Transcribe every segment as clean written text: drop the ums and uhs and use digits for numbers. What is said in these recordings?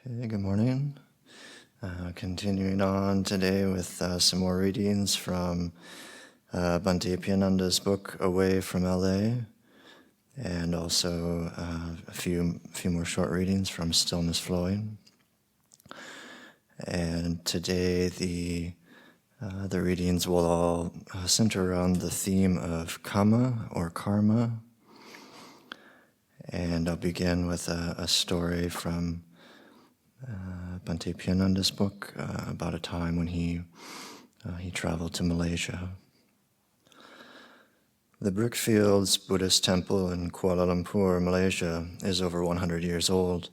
Okay, good morning. Continuing on today with some more readings from Bhante Piyananda's book, Away from LA, and also a few more short readings from Stillness Flowing. And today the readings will all center around the theme of Kamma or karma. And I'll begin with a story from Bhante Piyananda's book about a time when he traveled to Malaysia. The Brickfields Buddhist Temple in Kuala Lumpur, Malaysia, is over 100 years old.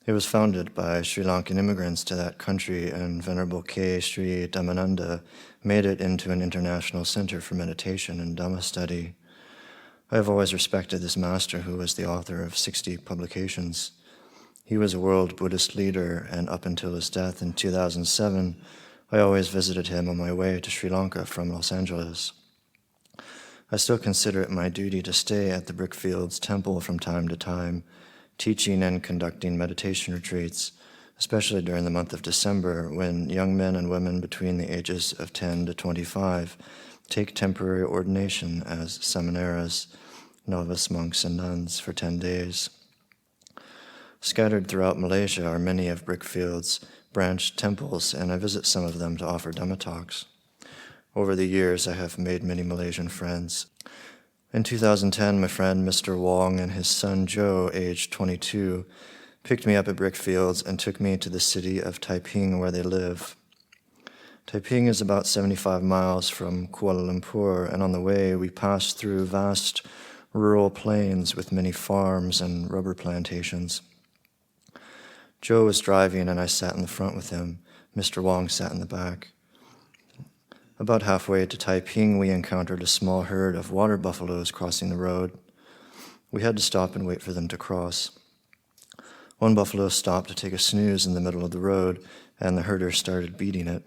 It was founded by Sri Lankan immigrants to that country, and Venerable K. Sri Dhammananda made it into an international center for meditation and Dhamma study. I have always respected this master, who was the author of 60 publications. He was a world Buddhist leader, and up until his death in 2007, I always visited him on my way to Sri Lanka from Los Angeles. I still consider it my duty to stay at the Brickfields Temple from time to time, teaching and conducting meditation retreats, especially during the month of December, when young men and women between the ages of 10 to 25 take temporary ordination as samaneras, novice monks and nuns, for 10 days. Scattered throughout Malaysia are many of Brickfield's branched temples, and I visit some of them to offer Dhamma talks. Over the years, I have made many Malaysian friends. In 2010, my friend Mr. Wong and his son Joe, aged 22, picked me up at Brickfields and took me to the city of Taiping, where they live. Taiping is about 75 miles from Kuala Lumpur, and on the way we passed through vast rural plains with many farms and rubber plantations. Joe was driving and I sat in the front with him. Mr. Wong sat in the back. About halfway to Taiping, we encountered a small herd of water buffaloes crossing the road. We had to stop and wait for them to cross. One buffalo stopped to take a snooze in the middle of the road, and the herder started beating it.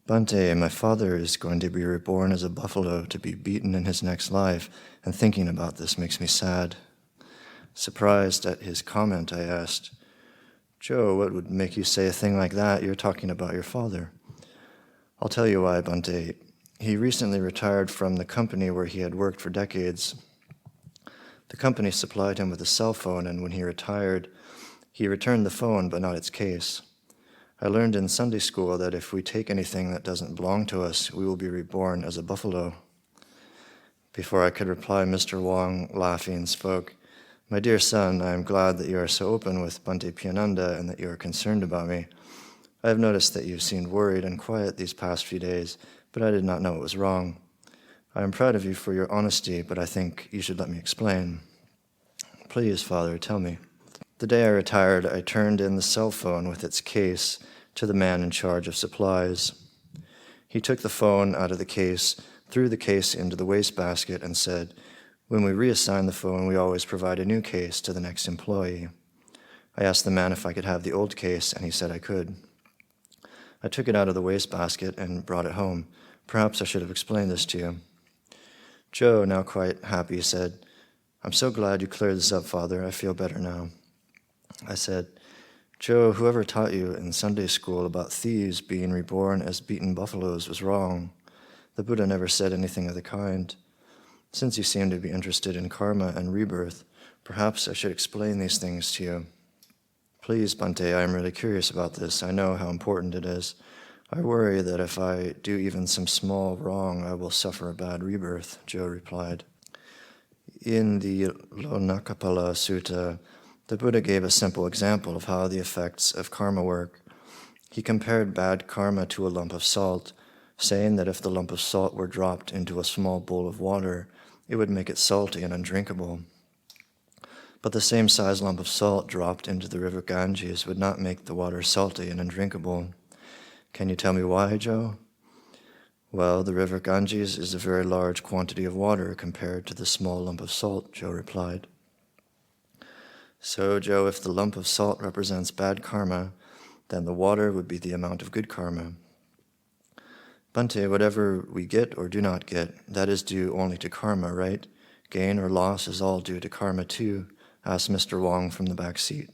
Bhante, my father is going to be reborn as a buffalo to be beaten in his next life, and thinking about this makes me sad. Surprised at his comment, I asked, Joe, what would make you say a thing like that? You're talking about your father. I'll tell you why, Bhante. He recently retired from the company where he had worked for decades. The company supplied him with a cell phone, and when he retired, he returned the phone, but not its case. I learned in Sunday school that if we take anything that doesn't belong to us, we will be reborn as a buffalo. Before I could reply, Mr. Wong, laughing, spoke. My dear son, I am glad that you are so open with Bhante Piyananda and that you are concerned about me. I have noticed that you seemed worried and quiet these past few days, but I did not know what was wrong. I am proud of you for your honesty, but I think you should let me explain. Please, Father, tell me. The day I retired, I turned in the cell phone with its case to the man in charge of supplies. He took the phone out of the case, threw the case into the wastebasket, and said, when we reassign the phone, we always provide a new case to the next employee. I asked the man if I could have the old case, and he said I could. I took it out of the wastebasket and brought it home. Perhaps I should have explained this to you. Joe, now quite happy, said, I'm so glad you cleared this up, Father. I feel better now. I said, Joe, whoever taught you in Sunday school about thieves being reborn as beaten buffaloes was wrong. The Buddha never said anything of the kind. Since you seem to be interested in karma and rebirth, perhaps I should explain these things to you. Please, Bhante, I am really curious about this. I know how important it is. I worry that if I do even some small wrong, I will suffer a bad rebirth, Joe replied. In the Lonakapala Sutta, the Buddha gave a simple example of how the effects of karma work. He compared bad karma to a lump of salt, saying that if the lump of salt were dropped into a small bowl of water, it would make it salty and undrinkable. But the same size lump of salt dropped into the river Ganges would not make the water salty and undrinkable. Can you tell me why, Joe? Well, the river Ganges is a very large quantity of water compared to the small lump of salt, Joe replied. So, Joe, if the lump of salt represents bad karma, then the water would be the amount of good karma. Bhante, whatever we get or do not get, that is due only to karma, right? Gain or loss is all due to karma too, asked Mr. Wong from the back seat.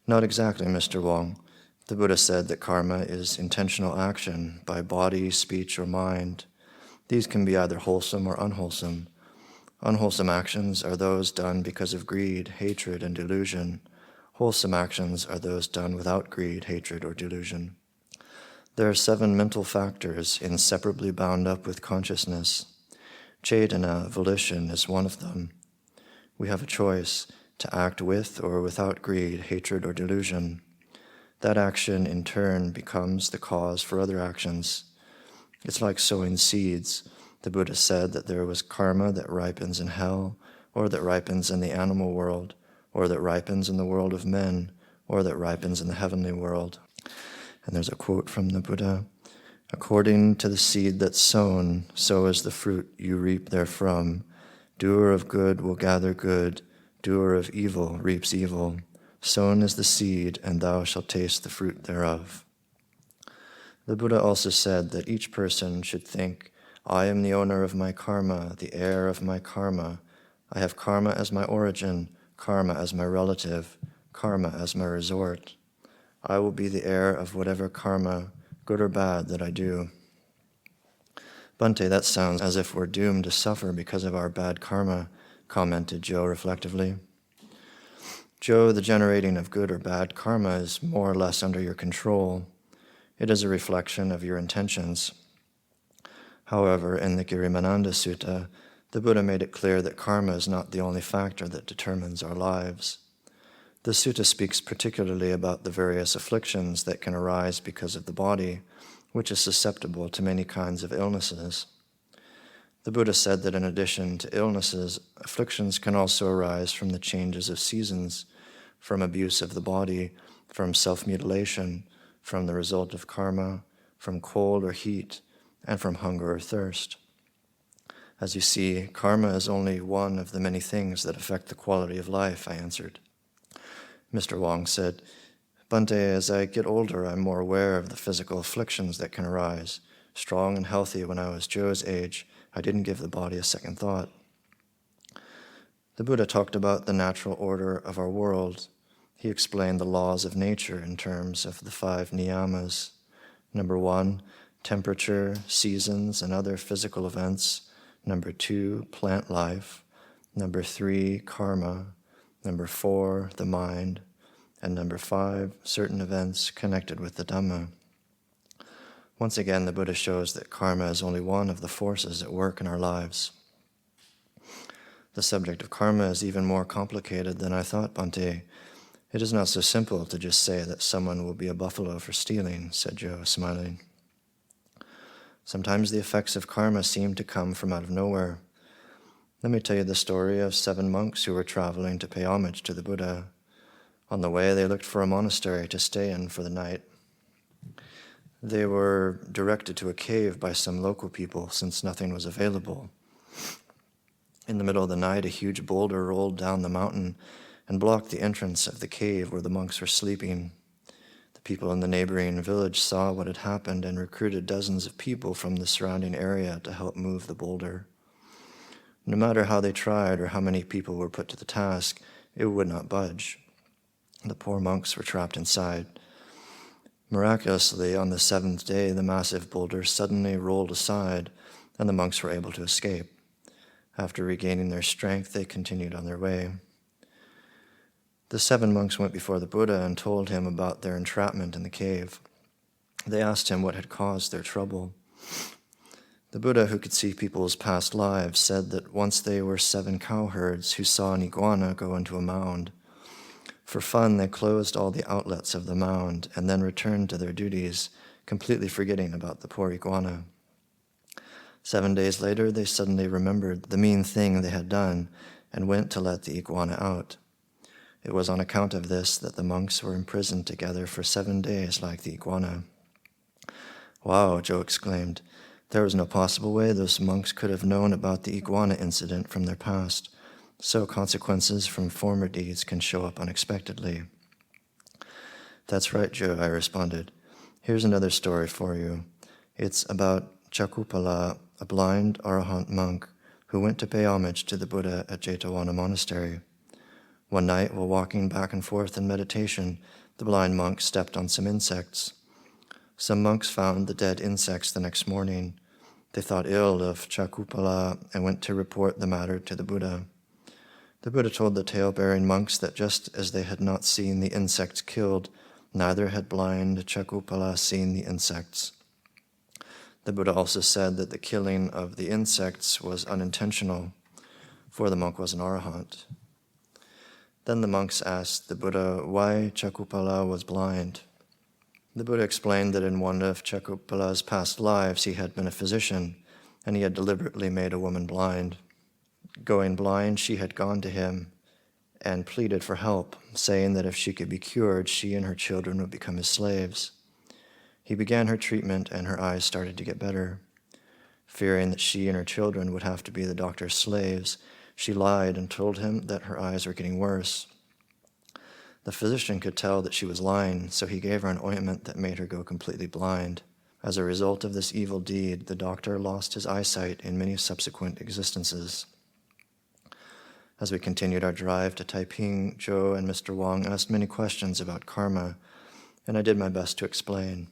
Not exactly, Mr. Wong. The Buddha said that karma is intentional action by body, speech, or mind. These can be either wholesome or unwholesome. Unwholesome actions are those done because of greed, hatred, and delusion. Wholesome actions are those done without greed, hatred, or delusion. There are 7 mental factors inseparably bound up with consciousness. Cetana, volition, is one of them. We have a choice to act with or without greed, hatred, or delusion. That action, in turn, becomes the cause for other actions. It's like sowing seeds. The Buddha said that there was karma that ripens in hell, or that ripens in the animal world, or that ripens in the world of men, or that ripens in the heavenly world. And there's a quote from the Buddha: "According to the seed that's sown, so is the fruit you reap therefrom. Doer of good will gather good, doer of evil reaps evil. Sown is the seed, and thou shalt taste the fruit thereof." The Buddha also said that each person should think, "I am the owner of my karma, the heir of my karma. I have karma as my origin, karma as my relative, karma as my resort. I will be the heir of whatever karma, good or bad, that I do." "Bhante, that sounds as if we're doomed to suffer because of our bad karma," commented Joe reflectively. "Joe, the generating of good or bad karma is more or less under your control. It is a reflection of your intentions." However, in the Girimananda Sutta, the Buddha made it clear that karma is not the only factor that determines our lives. The sutta speaks particularly about the various afflictions that can arise because of the body, which is susceptible to many kinds of illnesses. The Buddha said that in addition to illnesses, afflictions can also arise from the changes of seasons, from abuse of the body, from self-mutilation, from the result of karma, from cold or heat, and from hunger or thirst. "As you see, karma is only one of the many things that affect the quality of life," I answered. Mr. Wong said, "Bhante, as I get older, I'm more aware of the physical afflictions that can arise. Strong and healthy when I was Joe's age, I didn't give the body a second thought." The Buddha talked about the natural order of our world. He explained the laws of nature in terms of the 5 niyamas. Number 1, temperature, seasons, and other physical events. Number 2, plant life. Number 3, karma. Number 4, the mind. And number 5, certain events connected with the Dhamma. Once again, the Buddha shows that karma is only one of the forces at work in our lives. "The subject of karma is even more complicated than I thought, Bhante. It is not so simple to just say that someone will be a buffalo for stealing," said Joe, smiling. "Sometimes the effects of karma seem to come from out of nowhere. Let me tell you the story of 7 monks who were traveling to pay homage to the Buddha. On the way, they looked for a monastery to stay in for the night. They were directed to a cave by some local people since nothing was available. In the middle of the night, a huge boulder rolled down the mountain and blocked the entrance of the cave where the monks were sleeping. The people in the neighboring village saw what had happened and recruited dozens of people from the surrounding area to help move the boulder. No matter how they tried or how many people were put to the task, it would not budge. The poor monks were trapped inside. Miraculously, on the 7th day, the massive boulder suddenly rolled aside, and the monks were able to escape. After regaining their strength, they continued on their way. The 7 monks went before the Buddha and told him about their entrapment in the cave. They asked him what had caused their trouble. The Buddha, who could see people's past lives, said that once they were 7 cowherds who saw an iguana go into a mound. For fun, they closed all the outlets of the mound and then returned to their duties, completely forgetting about the poor iguana. 7 days later, they suddenly remembered the mean thing they had done and went to let the iguana out. It was on account of this that the monks were imprisoned together for 7 days like the iguana. "Wow," Joe exclaimed. "There was no possible way those monks could have known about the iguana incident from their past. So consequences from former deeds can show up unexpectedly." "That's right, Joe," I responded. "Here's another story for you. It's about Chakupala, a blind Arahant monk who went to pay homage to the Buddha at Jetavana Monastery. One night, while walking back and forth in meditation, the blind monk stepped on some insects. Some monks found the dead insects the next morning. They thought ill of Chakupala and went to report the matter to the Buddha. The Buddha told the tail-bearing monks that just as they had not seen the insects killed, neither had blind Chakupala seen the insects. The Buddha also said that the killing of the insects was unintentional, for the monk was an arahant. Then the monks asked the Buddha why Chakupala was blind. The Buddha explained that in one of Chakupala's past lives he had been a physician, and he had deliberately made a woman blind. Going blind, she had gone to him and pleaded for help, saying that if she could be cured, she and her children would become his slaves. He began her treatment, and her eyes started to get better. Fearing that she and her children would have to be the doctor's slaves, she lied and told him that her eyes were getting worse. The physician could tell that she was lying, so he gave her an ointment that made her go completely blind. As a result of this evil deed, the doctor lost his eyesight in many subsequent existences. As we continued our drive to Taiping, Joe and Mr. Wong asked many questions about karma, and I did my best to explain.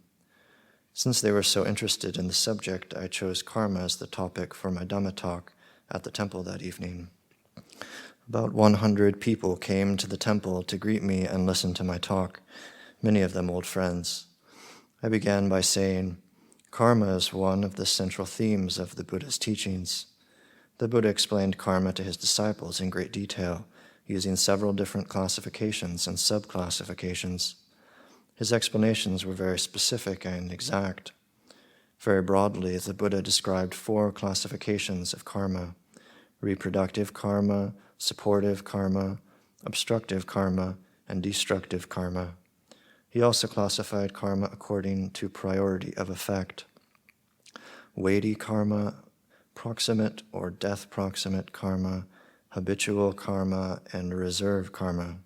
Since they were so interested in the subject, I chose karma as the topic for my Dhamma talk at the temple that evening. About 100 people came to the temple to greet me and listen to my talk, many of them old friends. I began by saying, karma is one of the central themes of the Buddha's teachings. The Buddha explained karma to his disciples in great detail, using several different classifications and subclassifications. His explanations were very specific and exact. Very broadly, the Buddha described 4 classifications of karma: reproductive karma, supportive karma, obstructive karma, and destructive karma. He also classified karma according to priority of effect: weighty karma, proximate or death-proximate karma, habitual karma, and reserve karma.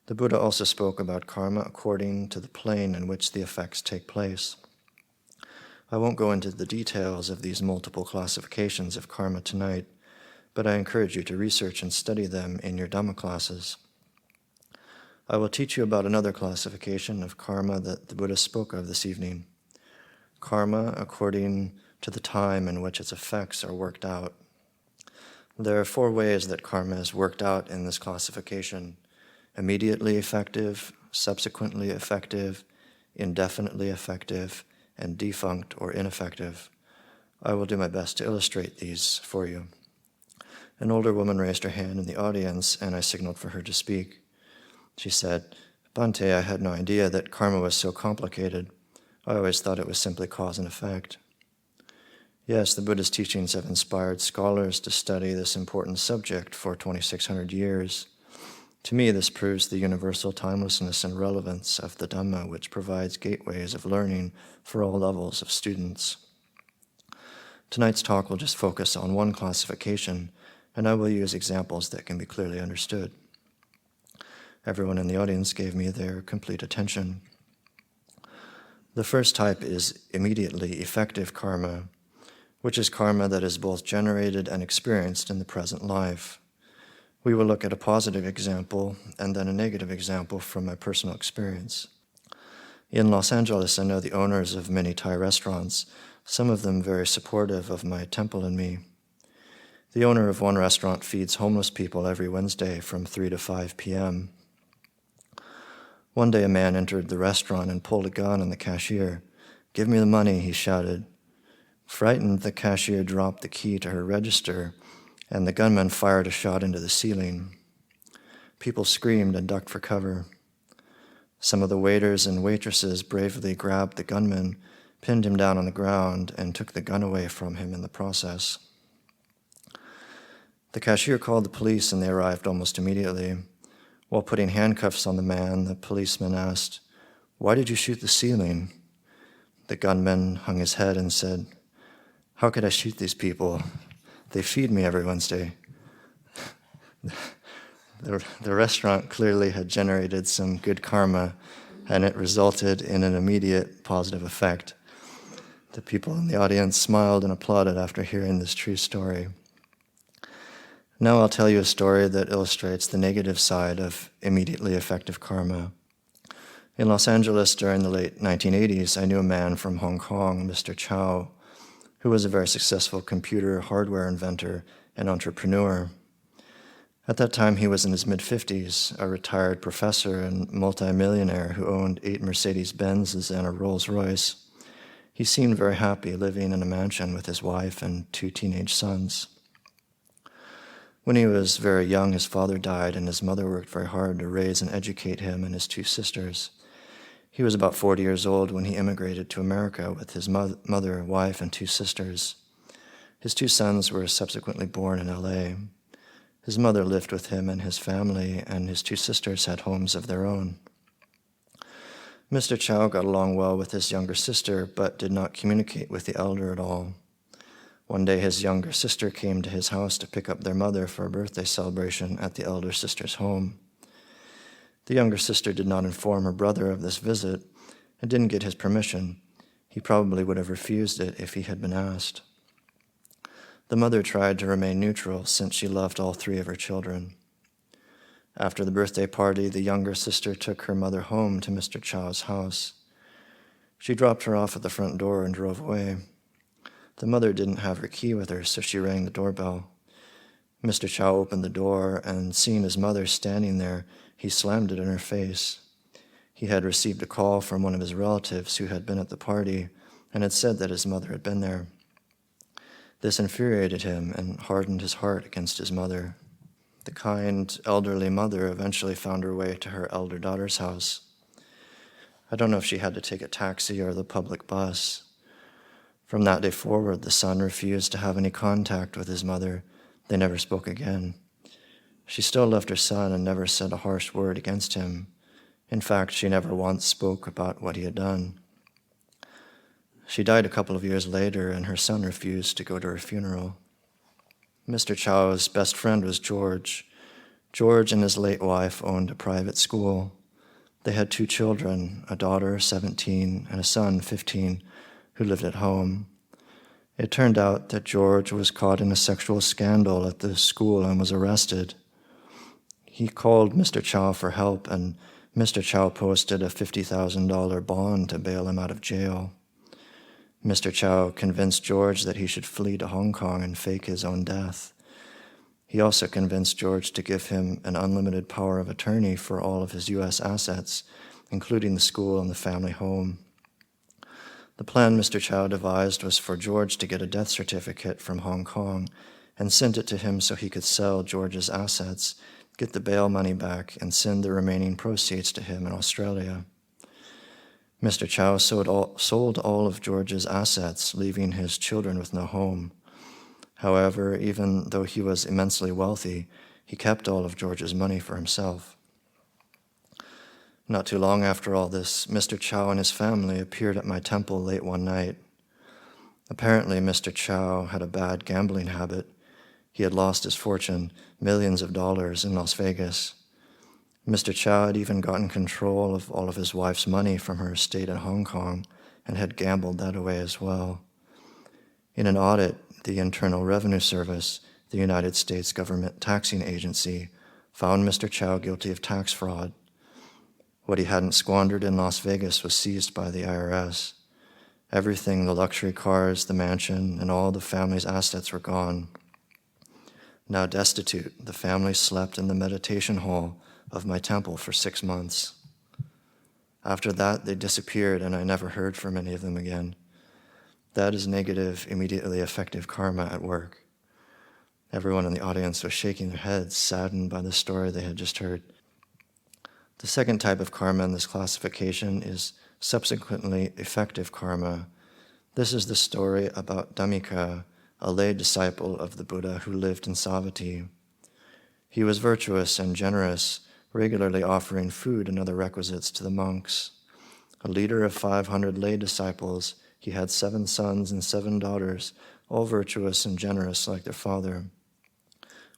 The Buddha also spoke about karma according to the plane in which the effects take place. I won't go into the details of these multiple classifications of karma tonight, but I encourage you to research and study them in your Dhamma classes. I will teach you about another classification of karma that the Buddha spoke of this evening: karma according to the time in which its effects are worked out. There are 4 ways that karma is worked out in this classification: immediately effective, subsequently effective, indefinitely effective, and defunct or ineffective. I will do my best to illustrate these for you. An older woman raised her hand in the audience, and I signaled for her to speak. She said, "Bhante, I had no idea that karma was so complicated. I always thought it was simply cause and effect." Yes, the Buddha's teachings have inspired scholars to study this important subject for 2,600 years. To me, this proves the universal timelessness and relevance of the Dhamma, which provides gateways of learning for all levels of students. Tonight's talk will just focus on one classification, and I will use examples that can be clearly understood. Everyone in the audience gave me their complete attention. The first type is immediately effective karma, which is karma that is both generated and experienced in the present life. We will look at a positive example and then a negative example from my personal experience. In Los Angeles, I know the owners of many Thai restaurants, some of them very supportive of my temple and me. The owner of one restaurant feeds homeless people every Wednesday from 3 to 5 p.m. One day a man entered the restaurant and pulled a gun on the cashier. "Give me the money," he shouted. Frightened, the cashier dropped the key to her register, and the gunman fired a shot into the ceiling. People screamed and ducked for cover. Some of the waiters and waitresses bravely grabbed the gunman, pinned him down on the ground, and took the gun away from him in the process. The cashier called the police, and they arrived almost immediately. While putting handcuffs on the man, the policeman asked, "Why did you shoot the ceiling?" The gunman hung his head and said, "How could I shoot these people? They feed me every Wednesday." The restaurant clearly had generated some good karma, and it resulted in an immediate positive effect. The people in the audience smiled and applauded after hearing this true story. Now I'll tell you a story that illustrates the negative side of immediately effective karma. In Los Angeles during the late 1980s, I knew a man from Hong Kong, Mr. Chow, who was a very successful computer hardware inventor and entrepreneur. At that time, he was in his mid-50s, a retired professor and multimillionaire who owned 8 Mercedes-Benzes and a Rolls-Royce. He seemed very happy living in a mansion with his wife and 2 teenage sons. When he was very young, his father died, and his mother worked very hard to raise and educate him and his 2 sisters. He was about 40 years old when he immigrated to America with his mother, wife, and 2 sisters. His 2 sons were subsequently born in LA. His mother lived with him and his family, and his 2 sisters had homes of their own. Mr. Chow got along well with his younger sister, but did not communicate with the elder at all. One day, his younger sister came to his house to pick up their mother for a birthday celebration at the elder sister's home. The younger sister did not inform her brother of this visit and didn't get his permission. He probably would have refused it if he had been asked. The mother tried to remain neutral since she loved all 3 of her children. After the birthday party, the younger sister took her mother home to Mr. Chow's house. She dropped her off at the front door and drove away. The mother didn't have her key with her, so she rang the doorbell. Mr. Chow opened the door, and seeing his mother standing there, he slammed it in her face. He had received a call from one of his relatives who had been at the party and had said that his mother had been there. This infuriated him and hardened his heart against his mother. The kind, elderly mother eventually found her way to her elder daughter's house. I don't know if she had to take a taxi or the public bus. From that day forward, the son refused to have any contact with his mother. They never spoke again. She still loved her son and never said a harsh word against him. In fact, she never once spoke about what he had done. She died a couple of years later, and her son refused to go to her funeral. Mr. Chow's best friend was George. George and his late wife owned a private school. They had 2 children, a daughter, 17, and a son, 15, who lived at home. It turned out that George was caught in a sexual scandal at the school and was arrested. He called Mr. Chow for help, and Mr. Chow posted a $50,000 bond to bail him out of jail. Mr. Chow convinced George that he should flee to Hong Kong and fake his own death. He also convinced George to give him an unlimited power of attorney for all of his U.S. assets, including the school and the family home. The plan Mr. Chow devised was for George to get a death certificate from Hong Kong and send it to him so he could sell George's assets, get the bail money back, and send the remaining proceeds to him in Australia. Mr. Chow sold all of George's assets, leaving his children with no home. However, even though he was immensely wealthy, he kept all of George's money for himself. Not too long after all this, Mr. Chow and his family appeared at my temple late one night. Apparently, Mr. Chow had a bad gambling habit. He had lost his fortune, millions of dollars, in Las Vegas. Mr. Chow had even gotten control of all of his wife's money from her estate in Hong Kong and had gambled that away as well. In an audit, the Internal Revenue Service, the United States government taxing agency, found Mr. Chow guilty of tax fraud. What he hadn't squandered in Las Vegas was seized by the IRS. Everything, the luxury cars, the mansion, and all the family's assets were gone. Now destitute, the family slept in the meditation hall of my temple for 6 months. After that, they disappeared, and I never heard from any of them again. That is negative, immediately effective karma at work. Everyone in the audience was shaking their heads, saddened by the story they had just heard. The second type of karma in this classification is subsequently effective karma. This is the story about Dhammika, a lay disciple of the Buddha who lived in Savatthi. He was virtuous and generous, regularly offering food and other requisites to the monks. A leader of 500 lay disciples, he had 7 sons and 7 daughters, all virtuous and generous like their father.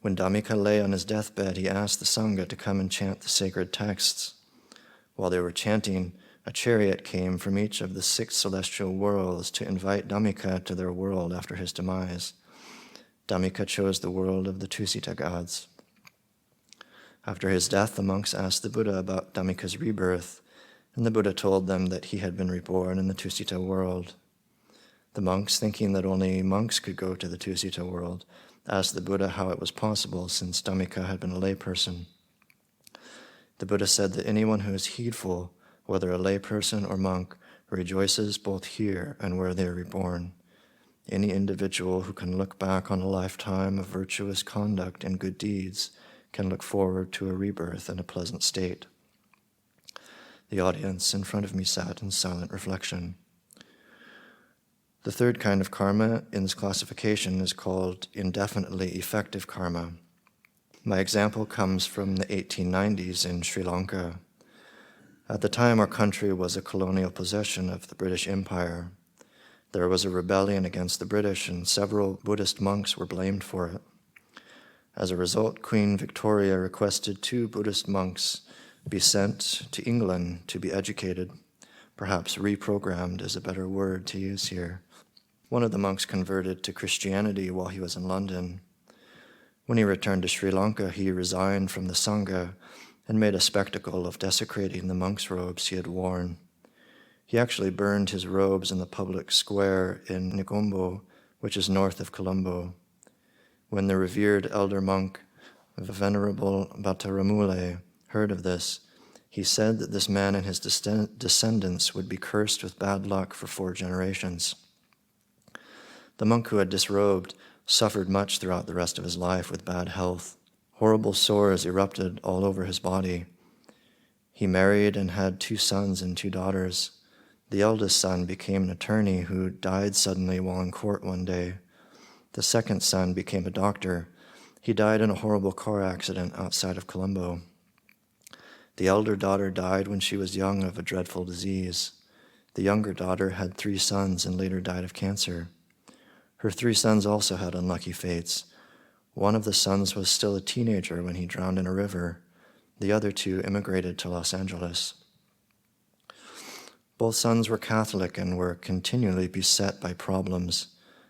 When Dhammika lay on his deathbed, he asked the Sangha to come and chant the sacred texts. While they were chanting, a chariot came from each of the 6 celestial worlds to invite Dhammika to their world after his demise. Dhammika chose the world of the Tusita gods. After his death, the monks asked the Buddha about Dhammika's rebirth, and the Buddha told them that he had been reborn in the Tusita world. The monks, thinking that only monks could go to the Tusita world, asked the Buddha how it was possible since Dhammika had been a layperson. The Buddha said that anyone who is heedful, whether a layperson or monk, rejoices both here and where they are reborn. Any individual who can look back on a lifetime of virtuous conduct and good deeds can look forward to a rebirth in a pleasant state. The audience in front of me sat in silent reflection. The third kind of karma in this classification is called indefinitely effective karma. My example comes from the 1890s in Sri Lanka. At the time, our country was a colonial possession of the British Empire. There was a rebellion against the British, and several Buddhist monks were blamed for it. As a result, Queen Victoria requested 2 Buddhist monks be sent to England to be educated. Perhaps reprogrammed is a better word to use here. One of the monks converted to Christianity while he was in London. When he returned to Sri Lanka, he resigned from the Sangha and made a spectacle of desecrating the monk's robes he had worn. He actually burned his robes in the public square in Negombo, which is north of Colombo. When the revered elder monk, Venerable Bhattaramule, heard of this, he said that this man and his descendants would be cursed with bad luck for 4 generations. The monk who had disrobed suffered much throughout the rest of his life with bad health. Horrible sores erupted all over his body. He married and had 2 sons and 2 daughters. The eldest son became an attorney who died suddenly while in court one day. The second son became a doctor. He died in a horrible car accident outside of Colombo. The elder daughter died when she was young of a dreadful disease. The younger daughter had 3 sons and later died of cancer. Her 3 sons also had unlucky fates. One of the sons was still a teenager when he drowned in a river. The other 2 immigrated to Los Angeles. Both sons were Catholic and were continually beset by problems.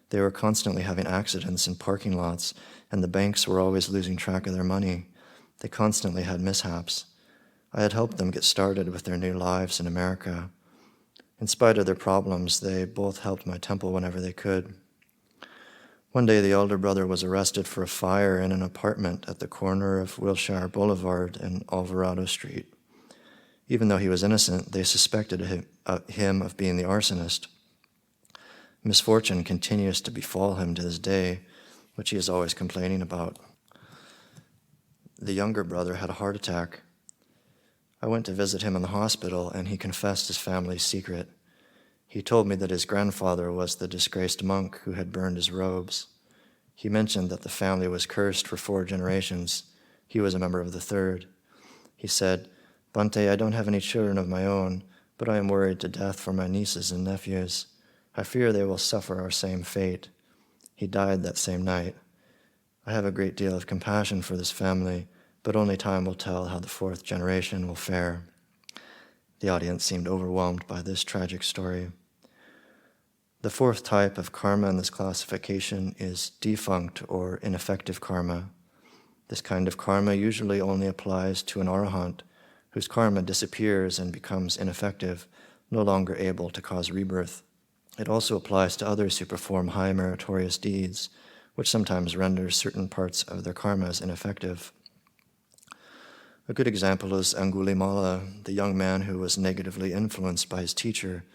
They were constantly having accidents in parking lots, and the banks were always losing track of their money. They constantly had mishaps. I had helped them get started with their new lives in America. In spite of their problems, they both helped my temple whenever they could. One day, the elder brother was arrested for a fire in an apartment at the corner of Wilshire Boulevard and Alvarado Street. Even though he was innocent, they suspected him of being the arsonist. Misfortune continues to befall him to this day, which he is always complaining about. The younger brother had a heart attack. I went to visit him in the hospital, and he confessed his family's secret. He told me that his grandfather was the disgraced monk who had burned his robes. He mentioned that the family was cursed for 4 generations. He was a member of the 3rd. He said, "Bhante, I don't have any children of my own, but I am worried to death for my nieces and nephews. I fear they will suffer our same fate." He died that same night. I have a great deal of compassion for this family, but only time will tell how the 4th generation will fare. The audience seemed overwhelmed by this tragic story. The 4th type of karma in this classification is defunct or ineffective karma. This kind of karma usually only applies to an arahant, whose karma disappears and becomes ineffective, no longer able to cause rebirth. It also applies to others who perform high meritorious deeds, which sometimes renders certain parts of their karmas ineffective. A good example is Angulimala, the young man who was negatively influenced by his teacher,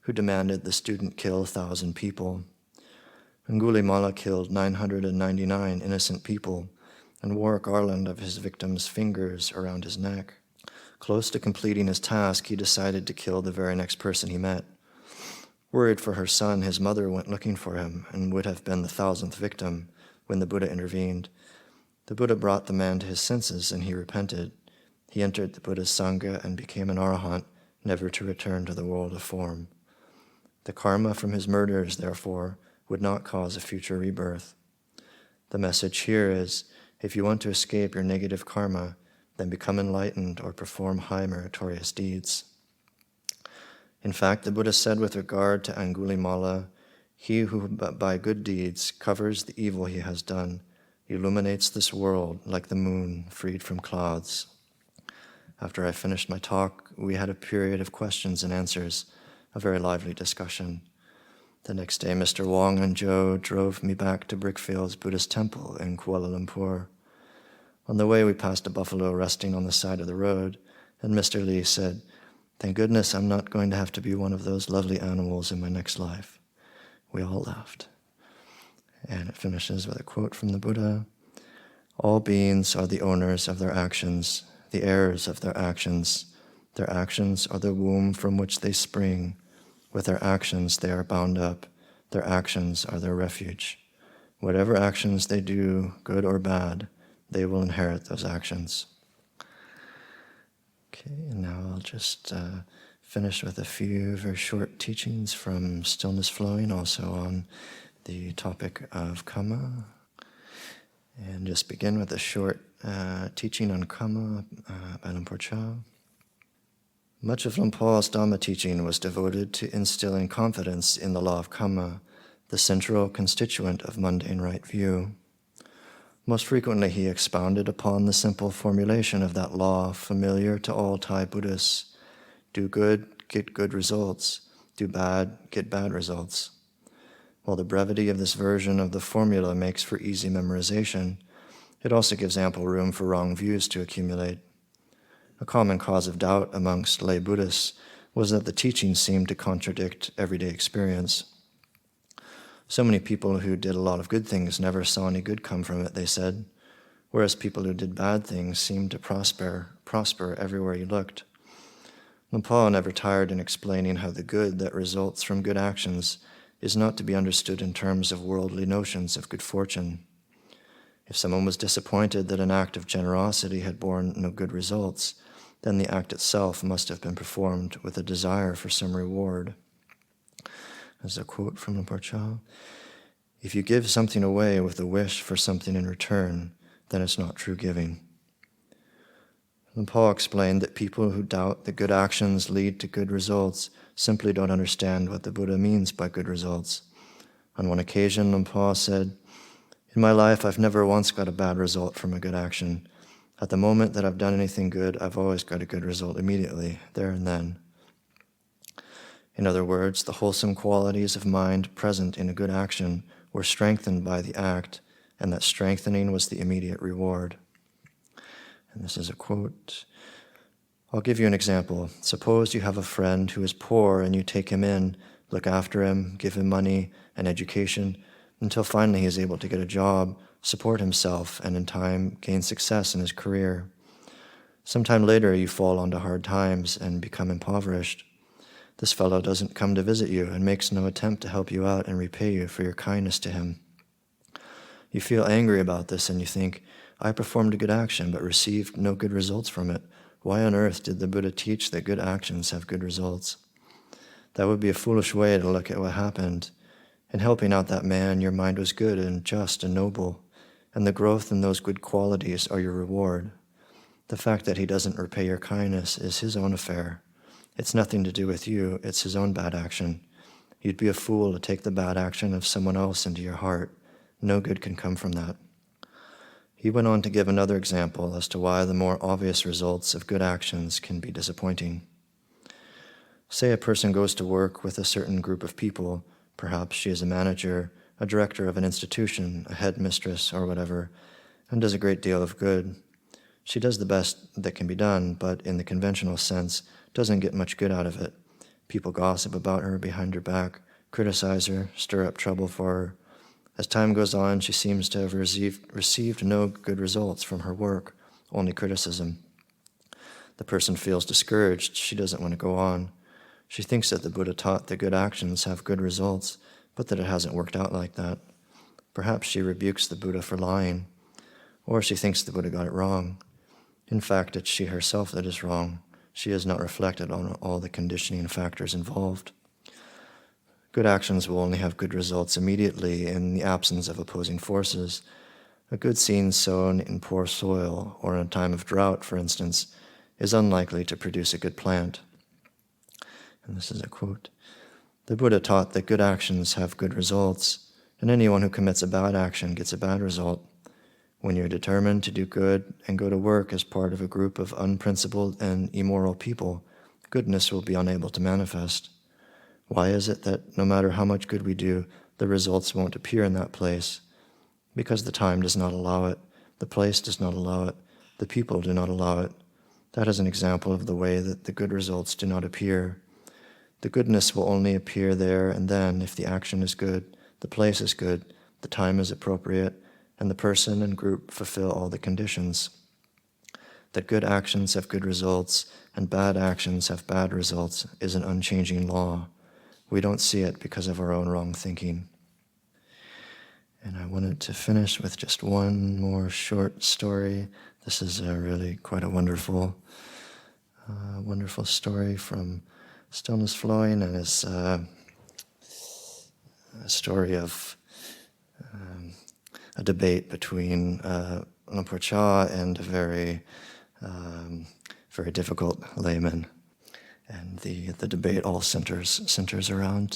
who demanded the student kill 1,000 people. Angulimala killed 999 innocent people and wore a garland of his victim's fingers around his neck. Close to completing his task, he decided to kill the very next person he met. Worried for her son, his mother went looking for him and would have been the 1,000th victim when the Buddha intervened. The Buddha brought the man to his senses and he repented. He entered the Buddha's Sangha and became an arahant, never to return to the world of form. The karma from his murders, therefore, would not cause a future rebirth. The message here is, if you want to escape your negative karma, then become enlightened or perform high meritorious deeds. In fact, the Buddha said with regard to Angulimala, He who by good deeds covers the evil he has done illuminates this world like the moon freed from clouds. After I finished my talk, we had a period of questions and answers, a very lively discussion. The next day, Mr. Wong and Joe drove me back to Brickfield's Buddhist temple in Kuala Lumpur. On the way, we passed a buffalo resting on the side of the road, and Mr. Lee said, "Thank goodness I'm not going to have to be one of those lovely animals in my next life." We all laughed. And it finishes with a quote from the Buddha. "All beings are the owners of their actions, the heirs of their actions. Their actions are the womb from which they spring. With their actions they are bound up. Their actions are their refuge. Whatever actions they do, good or bad, they will inherit those actions." Okay, and now I'll just finish with a few very short teachings from Stillness Flowing, also on the topic of Kamma. And just begin with a short teaching on Kamma by Luang Por Chah. Much of Luang Por's Dhamma teaching was devoted to instilling confidence in the law of Kamma, the central constituent of mundane right view. Most frequently, he expounded upon the simple formulation of that law familiar to all Thai Buddhists: do good, get good results; do bad, get bad results. While the brevity of this version of the formula makes for easy memorization, it also gives ample room for wrong views to accumulate. A common cause of doubt amongst lay Buddhists was that the teaching seemed to contradict everyday experience. So many people who did a lot of good things never saw any good come from it, they said, whereas people who did bad things seemed to prosper everywhere you looked. Luang Por never tired in explaining how the good that results from good actions is not to be understood in terms of worldly notions of good fortune. If someone was disappointed that an act of generosity had borne no good results, then the act itself must have been performed with a desire for some reward. As a quote from Luang Por Chah, "If you give something away with a wish for something in return, then it's not true giving." Luang Por explained that people who doubt that good actions lead to good results simply don't understand what the Buddha means by good results. On one occasion, Luang Por said, "In my life, I've never once got a bad result from a good action. At the moment that I've done anything good, I've always got a good result immediately, there and then." In other words, the wholesome qualities of mind present in a good action were strengthened by the act, and that strengthening was the immediate reward. And this is a quote. "I'll give you an example. Suppose you have a friend who is poor and you take him in, look after him, give him money and education, until finally he is able to get a job, support himself, and in time gain success in his career. Sometime later you fall onto hard times and become impoverished. This fellow doesn't come to visit you and makes no attempt to help you out and repay you for your kindness to him. You feel angry about this and you think, I performed a good action but received no good results from it. Why on earth did the Buddha teach that good actions have good results? That would be a foolish way to look at what happened. In helping out that man, your mind was good and just and noble, and the growth in those good qualities are your reward. The fact that he doesn't repay your kindness is his own affair. It's nothing to do with you, it's his own bad action. You'd be a fool to take the bad action of someone else into your heart. No good can come from that." He went on to give another example as to why the more obvious results of good actions can be disappointing. Say a person goes to work with a certain group of people. Perhaps she is a manager, a director of an institution, a headmistress, or whatever, and does a great deal of good. She does the best that can be done, but in the conventional sense, doesn't get much good out of it. People gossip about her behind her back, criticize her, stir up trouble for her. As time goes on, she seems to have received no good results from her work, only criticism. The person feels discouraged. She doesn't want to go on. She thinks that the Buddha taught that good actions have good results, but that it hasn't worked out like that. Perhaps she rebukes the Buddha for lying, or she thinks the Buddha got it wrong. In fact, it's she herself that is wrong. She has not reflected on all the conditioning factors involved. Good actions will only have good results immediately in the absence of opposing forces. A good seed sown in poor soil, or in a time of drought, for instance, is unlikely to produce a good plant. And this is a quote. The Buddha taught that good actions have good results, and anyone who commits a bad action gets a bad result. When you're determined to do good and go to work as part of a group of unprincipled and immoral people, goodness will be unable to manifest. Why is it that no matter how much good we do, the results won't appear in that place? Because the time does not allow it, the place does not allow it, the people do not allow it. That is an example of the way that the good results do not appear. The goodness will only appear there and then if the action is good, the place is good, the time is appropriate, and the person and group fulfill all the conditions. That good actions have good results and bad actions have bad results is an unchanging law. We don't see it because of our own wrong thinking. And I wanted to finish with just one more short story. This is really quite a wonderful story from Stillness Flowing, and it's a story of a debate between Lumpur Cha and a very difficult layman. And the debate all centers around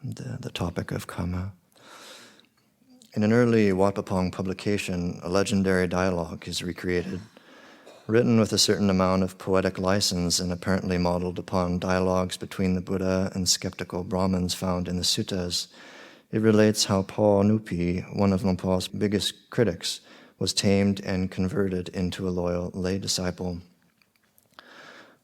the topic of Kamma. In an early Wat Pah publication, a legendary dialogue is recreated, written with a certain amount of poetic license and apparently modeled upon dialogues between the Buddha and skeptical Brahmins found in the suttas. It relates how Pa Nupi, one of Lumpur's biggest critics, was tamed and converted into a loyal lay disciple.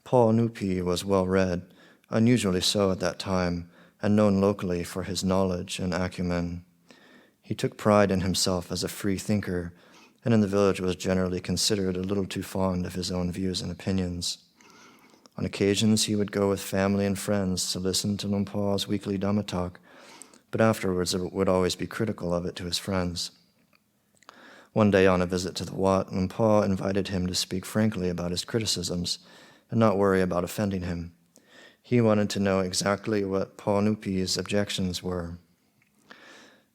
Pa Nupi was well-read, unusually so at that time, and known locally for his knowledge and acumen. He took pride in himself as a free thinker, and in the village was generally considered a little too fond of his own views and opinions. On occasions, he would go with family and friends to listen to Lumpur's weekly Dhamma talk, but afterwards would always be critical of it to his friends. One day on a visit to the Wat, Lumpur invited him to speak frankly about his criticisms and not worry about offending him. He wanted to know exactly what Pa Nupi's objections were.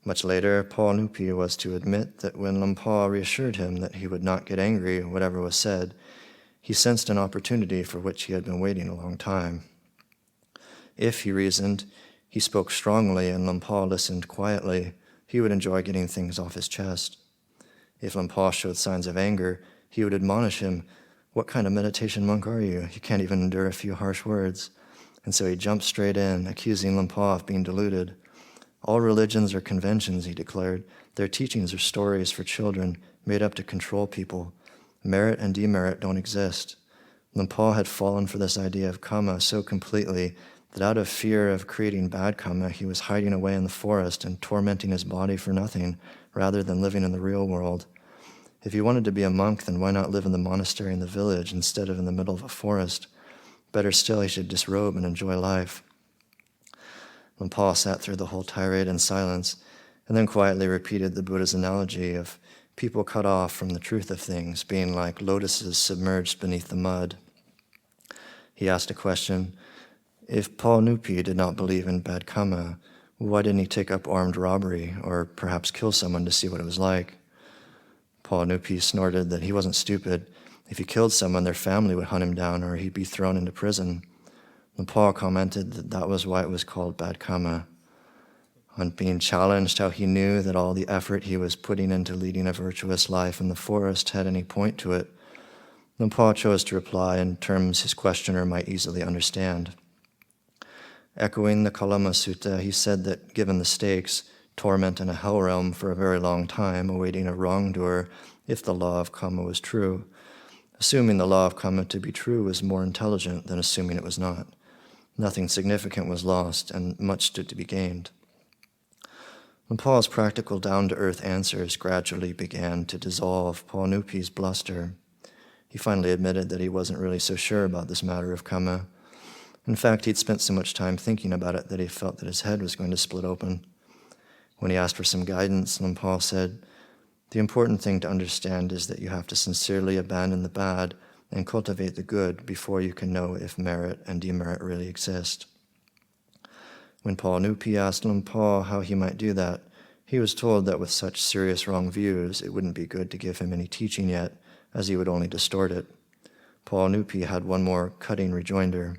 Much later, Pa Nupi was to admit that when Lumpur reassured him that he would not get angry whatever was said, he sensed an opportunity for which he had been waiting a long time. If, he reasoned, he spoke strongly and Lumpur listened quietly, he would enjoy getting things off his chest. If Lumpur showed signs of anger, he would admonish him, "What kind of meditation monk are you? You can't even endure a few harsh words." And so he jumped straight in, accusing Lumpur of being deluded. All religions are conventions, he declared. Their teachings are stories for children, made up to control people. Merit and demerit don't exist. Lumpur had fallen for this idea of Kamma so completely that out of fear of creating bad Kamma, he was hiding away in the forest and tormenting his body for nothing, rather than living in the real world. If he wanted to be a monk, then why not live in the monastery in the village instead of in the middle of a forest? Better still, he should disrobe and enjoy life. Lumpur sat through the whole tirade in silence, and then quietly repeated the Buddha's analogy of people cut off from the truth of things, being like lotuses submerged beneath the mud. He asked a question: if Pa Nupi did not believe in bad Kamma, why didn't he take up armed robbery, or perhaps kill someone to see what it was like? Pa Nupi snorted that he wasn't stupid. If he killed someone, their family would hunt him down, or he'd be thrown into prison. Lumpur commented that that was why it was called bad Kamma. On being challenged how he knew that all the effort he was putting into leading a virtuous life in the forest had any point to it, Lumpur chose to reply in terms his questioner might easily understand. Echoing the Kalama Sutta, he said that given the stakes, torment in a hell realm for a very long time, awaiting a wrongdoer if the law of Kamma was true, assuming the law of Kamma to be true was more intelligent than assuming it was not. Nothing significant was lost, and much stood to be gained. Lumpur's practical, down-to-earth answers gradually began to dissolve Pa Nupi's bluster. He finally admitted that he wasn't really so sure about this matter of Kamma. In fact, he'd spent so much time thinking about it that he felt that his head was going to split open. When he asked for some guidance, Lumpur said, "The important thing to understand is that you have to sincerely abandon the bad and cultivate the good before you can know if merit and demerit really exist." When Pa Nupi asked Lumpur how he might do that, he was told that with such serious wrong views, it wouldn't be good to give him any teaching yet, as he would only distort it. Pa Nupi had one more cutting rejoinder.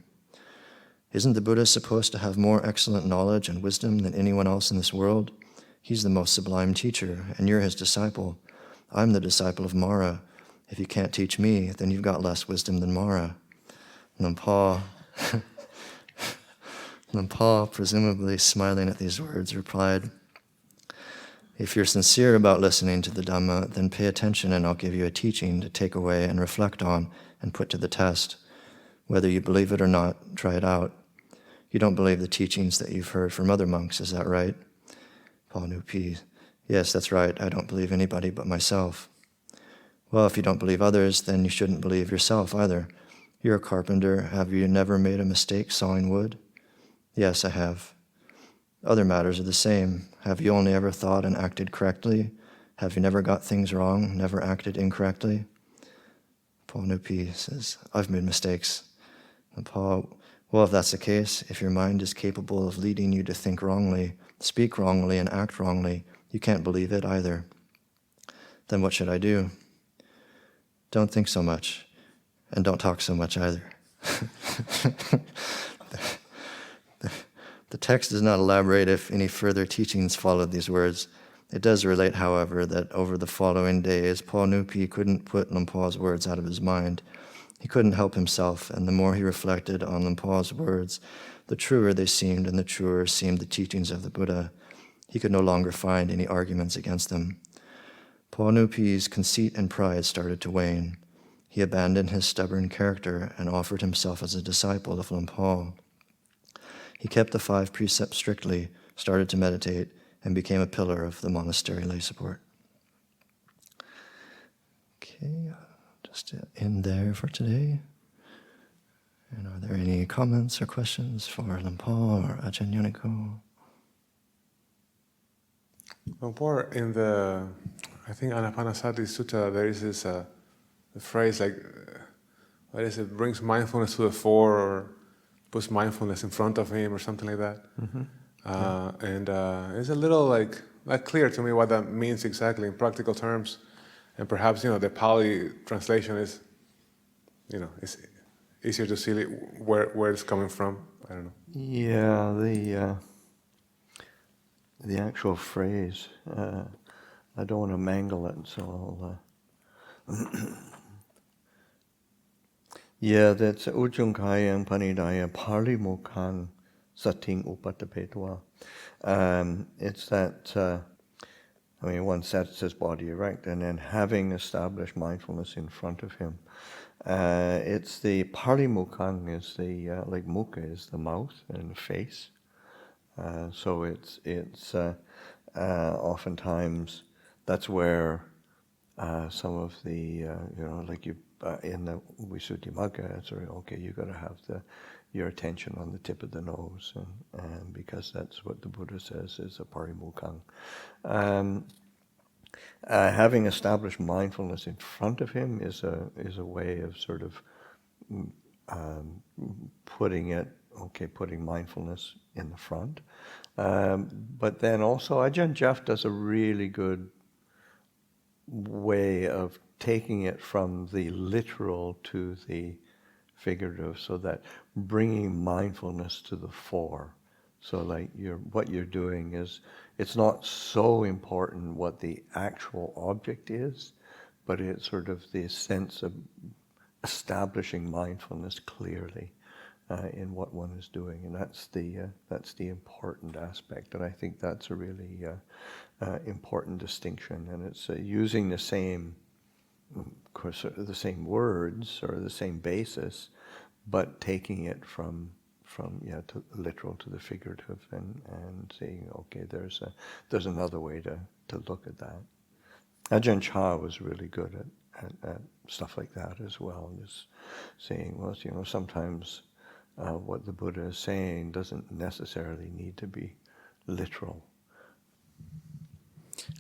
Isn't the Buddha supposed to have more excellent knowledge and wisdom than anyone else in this world? He's the most sublime teacher, and you're his disciple. I'm the disciple of Mara. If you can't teach me, then you've got less wisdom than Mara. Lumpur, presumably smiling at these words, replied, if you're sincere about listening to the Dhamma, then pay attention and I'll give you a teaching to take away and reflect on and put to the test. Whether you believe it or not, try it out. You don't believe the teachings that you've heard from other monks, is that right? Panupi, yes, that's right. I don't believe anybody but myself. Well, if you don't believe others, then you shouldn't believe yourself either. You're a carpenter. Have you never made a mistake sawing wood? Yes, I have. Other matters are the same. Have you only ever thought and acted correctly? Have you never got things wrong, never acted incorrectly? Panupi says, I've made mistakes. And Paul, well, if that's the case, if your mind is capable of leading you to think wrongly, speak wrongly, and act wrongly, you can't believe it either. Then what should I do? Don't think so much, and don't talk so much either. The text does not elaborate if any further teachings followed these words. It does relate, however, that over the following days, Panupi couldn't put Lumpur's words out of his mind. He couldn't help himself, and the more he reflected on Lumpur's words, the truer they seemed, and the truer seemed the teachings of the Buddha. He could no longer find any arguments against them. Panupi's conceit and pride started to wane. He abandoned his stubborn character and offered himself as a disciple of Lumpur. He kept the 5 precepts strictly, started to meditate, and became a pillar of the monastery lay support. Okay, just end there for today. And are there any comments or questions for Lumpur or Ajahn Yoniko? Lumpur, in the, I think, Anapanasati Sutta, there is this phrase like, what is it, brings mindfulness to the fore, or puts mindfulness in front of him, or something like that. Mm-hmm. And it's a little like not clear to me what that means exactly in practical terms. And perhaps, the Pali translation is, it's easier to see where it's coming from. I don't know. Yeah, the actual phrase, I don't want to mangle it, so I'll... Yeah, that's Ujjungkayang Panidaya Pali Mukhang Sating Upatapetwa. It's that, one sets his body erect, and then having established mindfulness in front of him. It's the Pali Mukhang is the, like Mukha is the mouth and face. So it's oftentimes that's where some of the, like you, in the Visuddhimagga, it's okay, you got to have your attention on the tip of the nose, and because that's what the Buddha says is a parimukkhang. Having established mindfulness in front of him is a way of sort of putting mindfulness in the front. But then also Ajahn Jaf does a really good way of taking it from the literal to the figurative, so that bringing mindfulness to the fore. So like what you're doing is, it's not so important what the actual object is, but it's sort of the sense of establishing mindfulness clearly in what one is doing, and that's the important aspect. And I think that's a really important distinction. And it's using the same, of course, the same words or the same basis, but taking it from to literal to the figurative, and saying, okay, there's another way to look at that. Ajahn Chah was really good at stuff like that as well. Just saying, well, sometimes what the Buddha is saying doesn't necessarily need to be literal.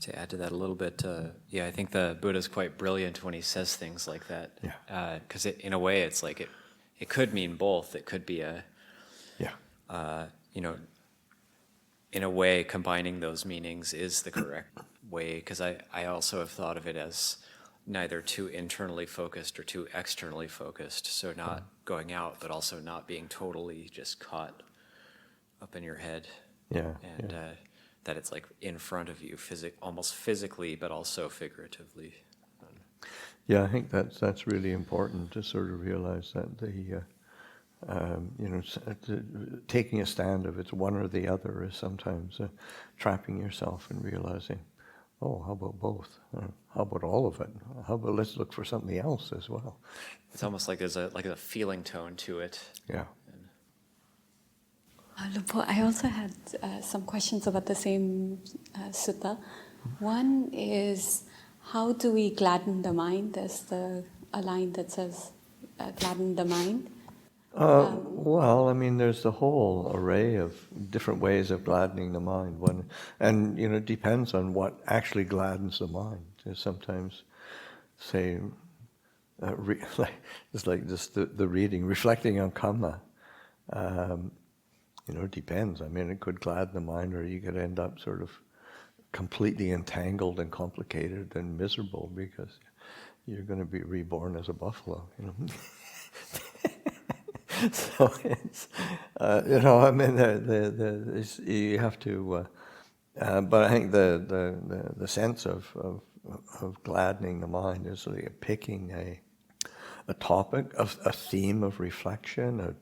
To add to that a little bit, I think the Buddha's quite brilliant when he says things like that. Yeah. Because in a way, it's like it could mean both. It could be in a way, combining those meanings is the correct way. Because I also have thought of it as neither too internally focused or too externally focused. So not going out, but also not being totally just caught up in your head. Yeah. And that it's like in front of you, almost physically, but also figuratively. Yeah, I think that's really important to sort of realize that taking a stand, if it's one or the other, is sometimes trapping yourself and realizing, oh, how about both? Or how about all of it? How about let's look for something else as well? It's almost like there's a feeling tone to it. Yeah. Lupo, I also had some questions about the same sutta. One is, how do we gladden the mind? There's a line that says, gladden the mind. Well, I mean, there's the whole array of different ways of gladdening the mind. And it depends on what actually gladdens the mind. There's sometimes, say, it's like just the reading, reflecting on Kamma. It depends. I mean, it could gladden the mind, or you could end up sort of completely entangled and complicated and miserable because you're going to be reborn as a buffalo. So it's, I mean, you have to. But I think the sense of gladdening the mind is like picking a topic, a theme of reflection,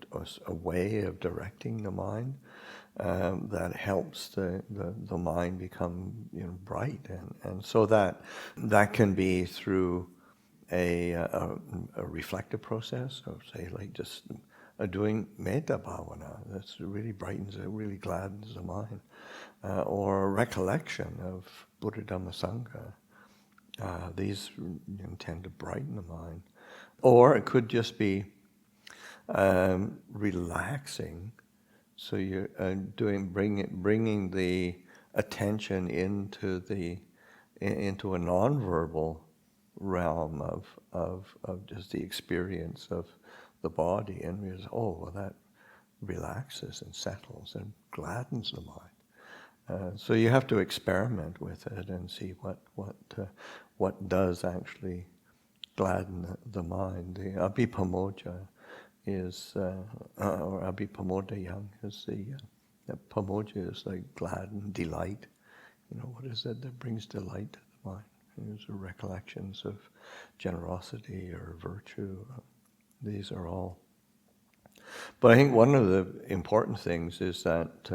a way of directing the mind that helps the mind become bright, and so that can be through a reflective process, or say like just doing metta bhavana. That's really brightens it, really gladdens the mind, or recollection of Buddha Dhamma Sangha. These tend to brighten the mind. Or it could just be relaxing. So you're bringing the attention into a non-verbal realm of just the experience of the body, and realize, that relaxes and settles and gladdens the mind. So you have to experiment with it and see what does actually gladden the mind. The Abhipamoja is, or Abhipamodayang is the pamoja is like gladden, delight. What is it that brings delight to the mind? These are recollections of generosity or virtue. These are all. But I think one of the important things is that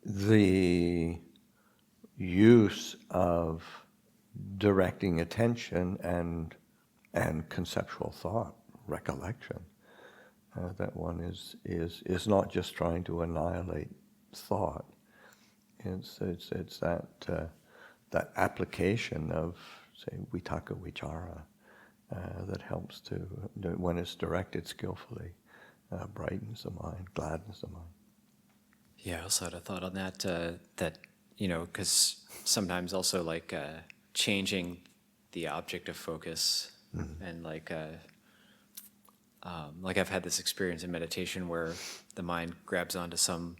the use of directing attention and conceptual thought, recollection, that one is not just trying to annihilate thought. It's that application of, say, vitaka vichara that helps to, when it's directed skillfully, brightens the mind, gladdens the mind. Yeah, I also had a thought on that because sometimes also like changing the object of focus, and like I've had this experience in meditation where the mind grabs onto some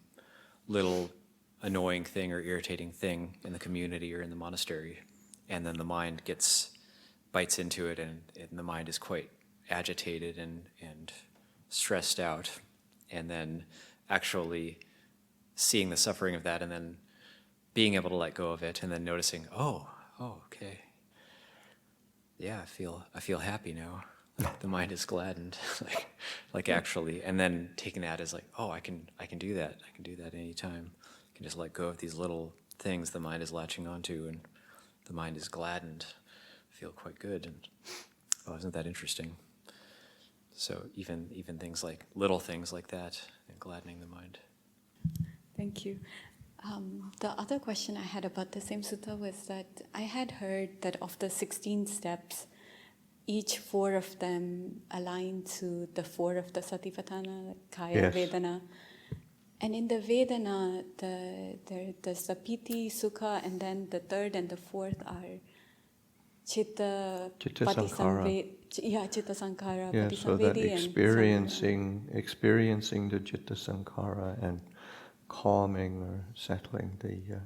little annoying thing or irritating thing in the community or in the monastery, and then the mind bites into it, and the mind is quite agitated and stressed out, and then actually seeing the suffering of that, and then being able to let go of it, and then noticing, oh, okay, yeah, I feel happy now. The mind is gladdened, like actually, and then taking that as like, oh, I can do that. I can do that anytime. I can just let go of these little things the mind is latching onto, and the mind is gladdened. I feel quite good, and isn't that interesting? So even things like little things like that, and gladdening the mind. Thank you. The other question I had about the same sutta was that I had heard that of the 16 steps, each 4 of them align to the 4 of the Satipatthana, Kaya, Yes. Vedana. And in the Vedana, there's the Piti, Sukha, and then the 3rd and the 4th are Chitta Sankhara. Chitta Sankhara, Yeah, so that Patisamvedi, experiencing the Chitta Sankhara and calming or settling the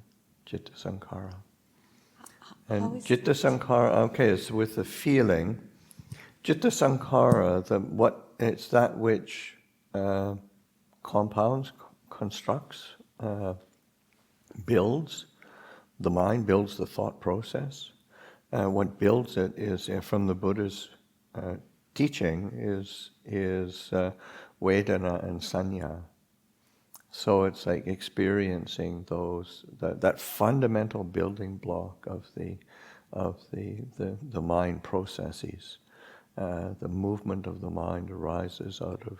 Chitta Sankhara. And How is Citta Sankhara, okay, it's with the feeling. Citta Sankhara, it's that which compounds, constructs, builds. The mind builds the thought process. What builds it is, from the Buddha's teaching, is Vedana and Sanya. So it's like experiencing that fundamental building block of the mind processes. The movement of the mind arises out of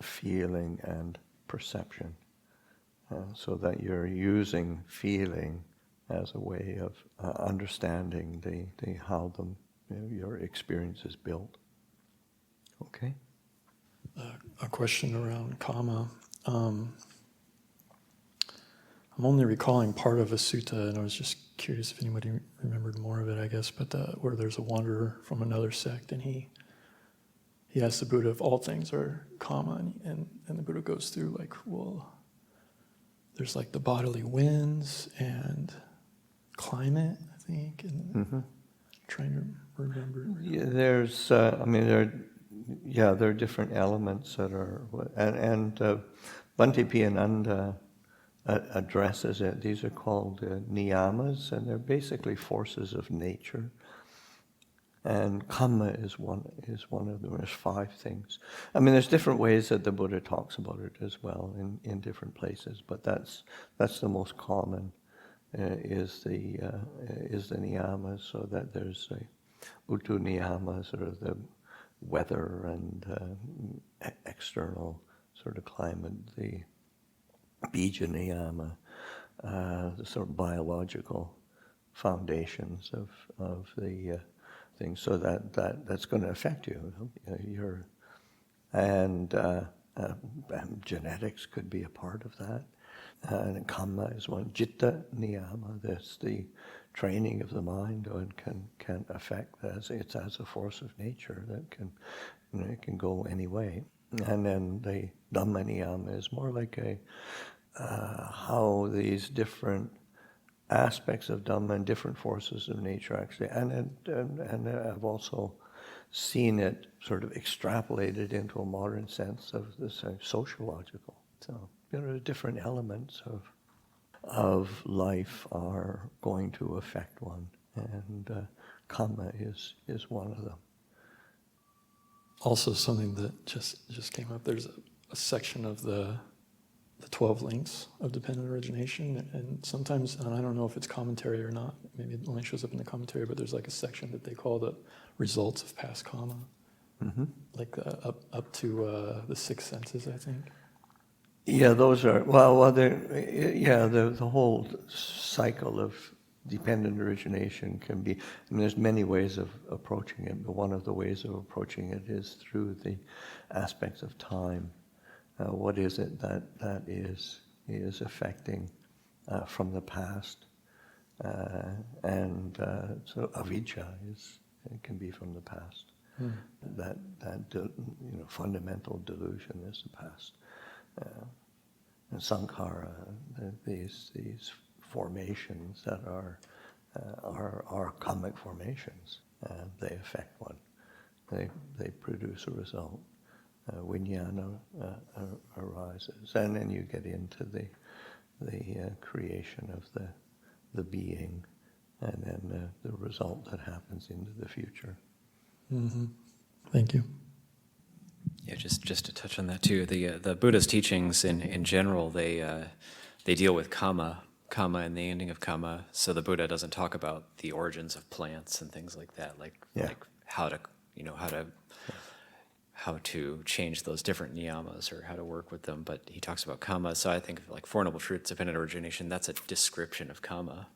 feeling and perception. So that you're using feeling as a way of understanding how your experience is built. Okay? A question around Kamma. I'm only recalling part of a sutta, and I was just curious if anybody remembered more of it, I guess, but where there's a wanderer from another sect, and he asks the Buddha if all things are Kamma, and the Buddha goes through like, well, there's like the bodily winds and climate, I think, and trying to remember. Yeah, there are different elements that are, and Bhante Piyananda addresses it. These are called niyamas, and they're basically forces of nature. And Kamma is one of them. There's 5 things. I mean, there's different ways that the Buddha talks about it as well in different places, but that's the most common. Is the niyamas, so that there's utu niyamas, or the weather and external sort of climate, the bija niyama, the sort of biological foundations of the things, so that's going to affect you. And genetics could be a part of that. And Kamma is one. Citta niyama, that's the training of the mind, and can affect it's as a force of nature that it can go any way. And then the Dhamma niyama is more like how these different aspects of Dhamma and different forces of nature actually, and I've also seen it sort of extrapolated into a modern sense of this sociological. So, different elements of life are going to affect one, and Kamma is one of them. Also, something that just came up. There's a section of the 12 links of dependent origination, and sometimes, and I don't know if it's commentary or not, maybe it only shows up in the commentary, but there's like a section that they call the results of past karma, like up to the 6 senses, I think. Yeah, those are, the whole cycle of dependent origination can be, there's many ways of approaching it, but one of the ways of approaching it is through the aspects of time. What is it that is affecting from the past? And so avijja it can be from the past. That fundamental delusion is the past. And sankhara, these formations that are karmic formations, they affect one. They produce a result. Vijnana arises, and then you get into the creation of the being, and then the result that happens into the future. Thank you. Yeah, just to touch on that too. The Buddha's teachings in general, they deal with kamma and the ending of kamma. So the Buddha doesn't talk about the origins of plants and things like that, like how to change those different niyamas or how to work with them. But he talks about kamma. So I think like Four Noble Truths, dependent origination, that's a description of kamma.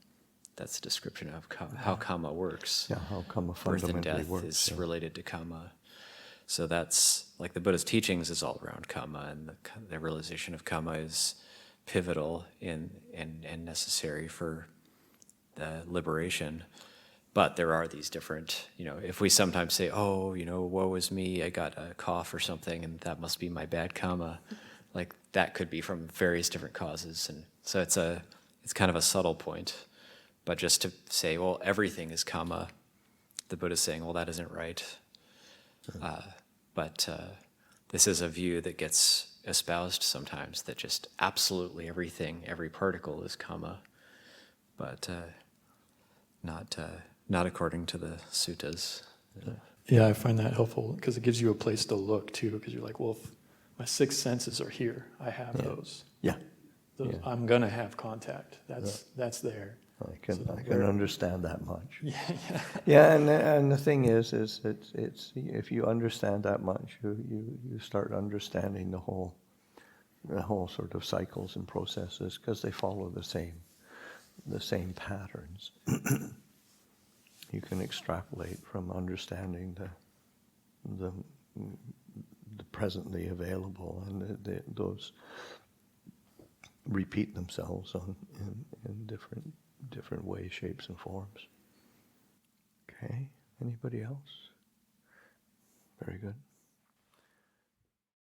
That's a description of how kamma works. Yeah, how kamma Birth and fundamentally death works. is related to kamma. So that's, like the Buddha's teachings is all around kamma, and the realization of kamma is pivotal and necessary for the liberation. But there are these different, if we sometimes say, woe is me, I got a cough or something, and that must be my bad kamma, like that could be from various different causes. And so it's kind of a subtle point. But just to say, well, everything is Kamma, the Buddha's saying, well, that isn't right. But this is a view that gets espoused sometimes, that just absolutely everything, every particle is Kamma, but not according to the suttas. Yeah, I find that helpful because it gives you a place to look too. Because you're like, well, if my six senses are here, I have those. Yeah. Those Yeah. I'm gonna have contact. That's there. I can So I can understand that much. Yeah. Yeah, and the thing is it's if you understand that much, you start understanding the whole sort of cycles and processes, because they follow the same patterns. You can extrapolate from understanding the presently available, and those repeat themselves in different ways, shapes, and forms. Okay, anybody else? Very good.